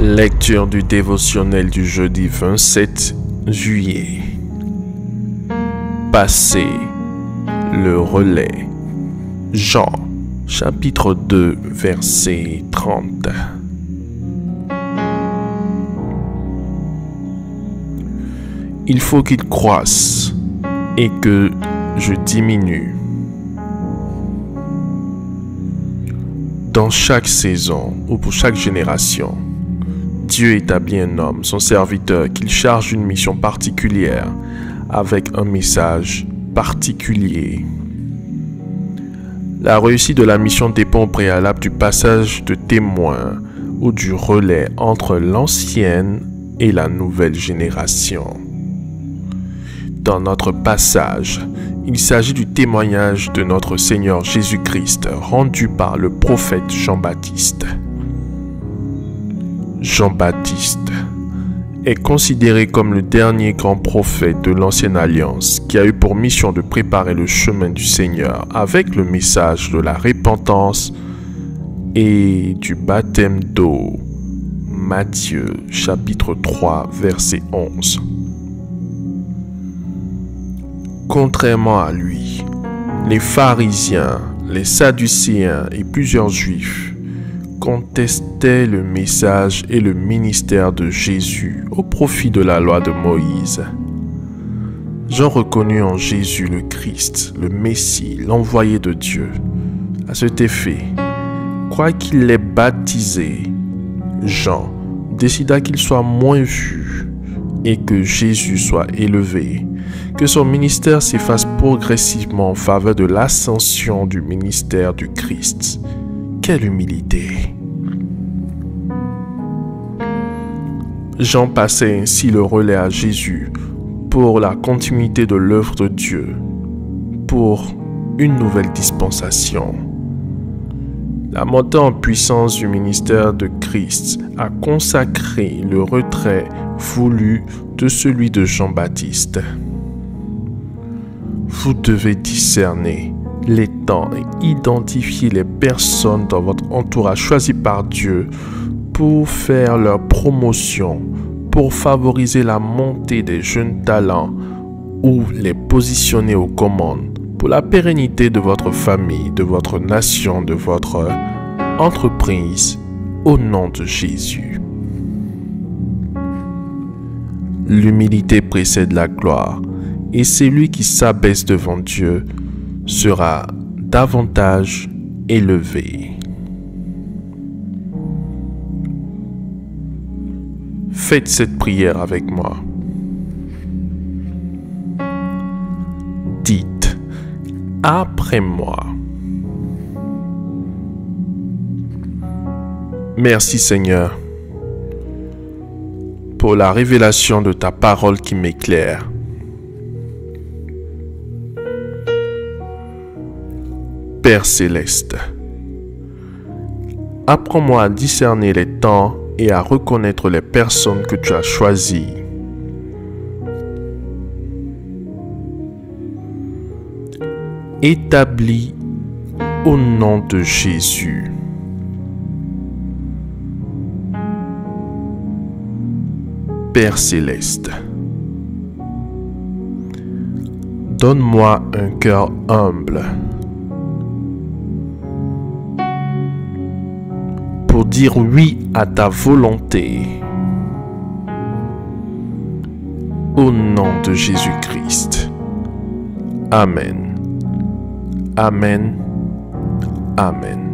Lecture du dévotionnel du jeudi 27 juillet. Passer le relais. Jean, chapitre 2, verset 30. Il faut qu'il croisse et que je diminue. Dans chaque saison ou pour chaque génération, Dieu établit un homme, son serviteur, qu'il charge d'une mission particulière avec un message particulier. La réussite de la mission dépend au préalable du passage de témoin ou du relais entre l'ancienne et la nouvelle génération. Dans notre passage, il s'agit du témoignage de notre Seigneur Jésus-Christ rendu par le prophète Jean-Baptiste. Jean-Baptiste est considéré comme le dernier grand prophète de l'Ancienne Alliance qui a eu pour mission de préparer le chemin du Seigneur avec le message de la repentance et du baptême d'eau. Matthieu chapitre 3 verset 11. Contrairement à lui, les pharisiens, les sadducéens et plusieurs juifs contestaient le message et le ministère de Jésus au profit de la loi de Moïse. Jean reconnut en Jésus le Christ, le Messie, l'envoyé de Dieu. À cet effet, quoiqu'il l'ait baptisé, Jean décida qu'il soit moins vu et que Jésus soit élevé, que son ministère s'efface progressivement en faveur de l'ascension du ministère du Christ. Quelle humilité! Jean passait ainsi le relais à Jésus pour la continuité de l'œuvre de Dieu, pour une nouvelle dispensation. La montée en puissance du ministère de Christ a consacré le retrait voulu de celui de Jean-Baptiste. Vous devez discerner les temps et identifier les personnes dans votre entourage choisies par Dieu pour faire leur promotion, pour favoriser la montée des jeunes talents ou les positionner aux commandes pour la pérennité de votre famille, de votre nation, de votre entreprise, au nom de Jésus. L'humilité précède la gloire, et celui qui s'abaisse devant Dieu sera davantage élevé. Faites cette prière avec moi. Dites après moi. Merci Seigneur pour la révélation de ta parole qui m'éclaire. Père céleste, apprends-moi à discerner les temps et à reconnaître les personnes que tu as choisies. Établis au nom de Jésus. Père céleste, donne-moi un cœur humble pour dire oui à ta volonté. Au nom de Jésus-Christ. Amen. Amen. Amen.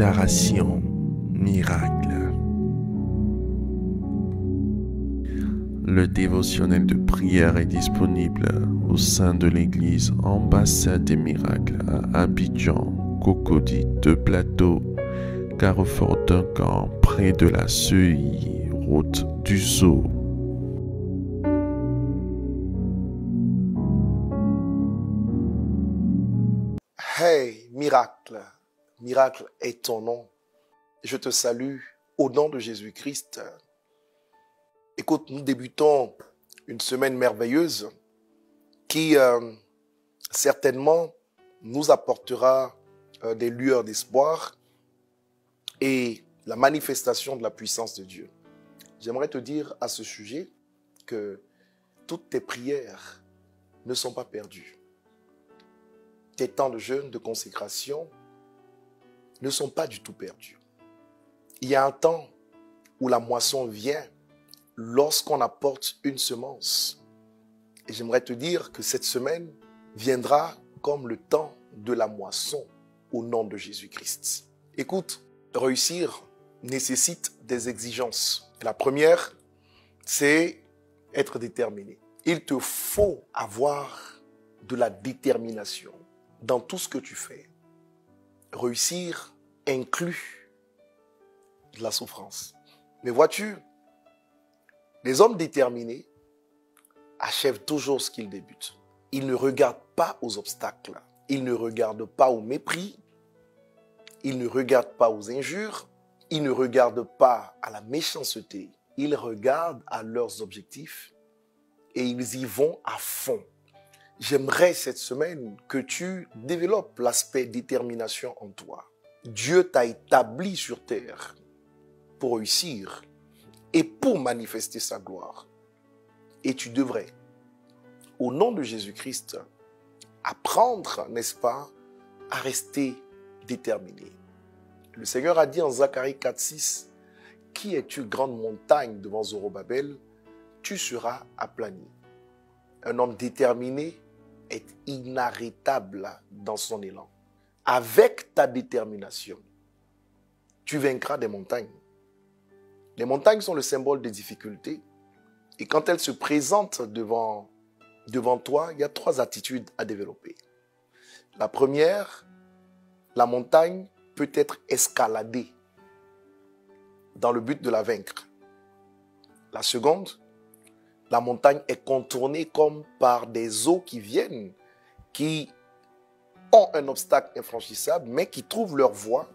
Déclaration miracle. Le dévotionnel de prière est disponible au sein de l'église Ambassade des Miracles à Abidjan, Cocody, de Plateau, Carrefour Duncan, près de la Seuilly, route du Zoo. Hey, miracle, miracle est ton nom. Je te salue au nom de Jésus-Christ. Écoute, nous débutons une semaine merveilleuse qui certainement nous apportera des lueurs d'espoir et la manifestation de la puissance de Dieu. J'aimerais te dire à ce sujet que toutes tes prières ne sont pas perdues. Tes temps de jeûne, de consécration ne sont pas du tout perdus. Il y a un temps où la moisson vient lorsqu'on apporte une semence. Et j'aimerais te dire que cette semaine viendra comme le temps de la moisson au nom de Jésus-Christ. Écoute, réussir nécessite des exigences. La première, c'est être déterminé. Il te faut avoir de la détermination dans tout ce que tu fais. Réussir inclut de la souffrance. Mais vois-tu, les hommes déterminés achèvent toujours ce qu'ils débutent. Ils ne regardent pas aux obstacles. Ils ne regardent pas au mépris. Ils ne regardent pas aux injures. Ils ne regardent pas à la méchanceté. Ils regardent à leurs objectifs et ils y vont à fond. J'aimerais cette semaine que tu développes l'aspect détermination en toi. Dieu t'a établi sur terre pour réussir et pour manifester sa gloire. Et tu devrais, au nom de Jésus-Christ, apprendre, n'est-ce pas, à rester déterminé. Le Seigneur a dit en Zacharie 4,6, « Qui es-tu, grande montagne devant Zorobabel? Tu seras aplani. » Un homme déterminé est inarrêtable dans son élan. Avec ta détermination, tu vaincras des montagnes. Les montagnes sont le symbole des difficultés. Et quand elles se présentent devant toi, il y a 3 attitudes à développer. La première, la montagne peut être escaladée dans le but de la vaincre. La seconde, la montagne est contournée comme par des eaux qui viennent, qui ont un obstacle infranchissable, mais qui trouvent leur voie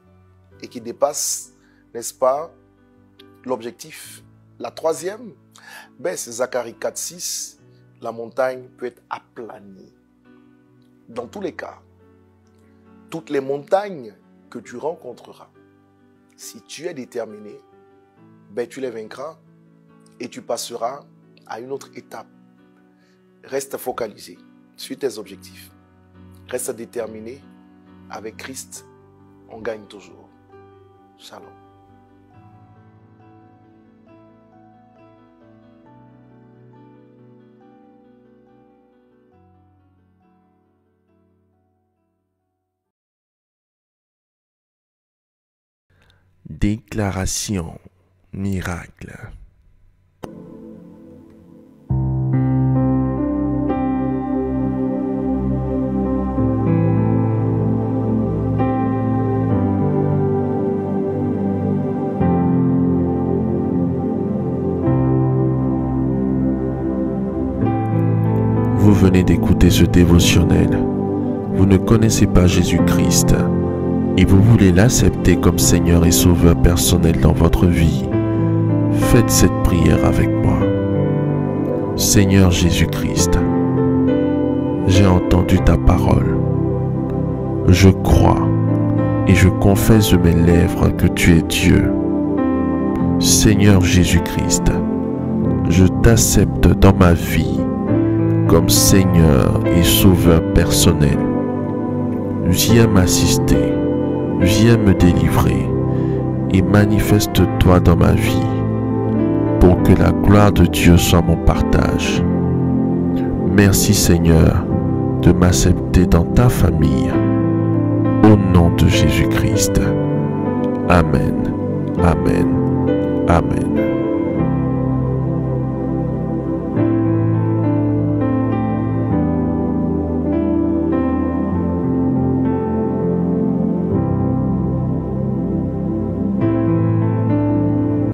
et qui dépassent, n'est-ce pas, l'objectif. La troisième, c'est Zacharie 4,6, la montagne peut être aplanie. Dans tous les cas, toutes les montagnes que tu rencontreras, si tu es déterminé, tu les vaincras et tu passeras à une autre étape. Reste focalisé sur tes objectifs. Reste déterminé. Avec Christ, on gagne toujours. Shalom. Déclaration miracle. Vous venez d'écouter ce dévotionnel. Vous ne connaissez pas Jésus-Christ et vous voulez l'accepter comme Seigneur et Sauveur personnel dans votre vie. Faites cette prière avec moi. Seigneur Jésus-Christ, j'ai entendu ta parole. Je crois et je confesse de mes lèvres que tu es Dieu. Seigneur Jésus-Christ, je t'accepte dans ma vie comme Seigneur et Sauveur personnel. Viens m'assister, viens me délivrer et manifeste-toi dans ma vie pour que la gloire de Dieu soit mon partage. Merci Seigneur de m'accepter dans ta famille. Au nom de Jésus-Christ. Amen. Amen. Amen.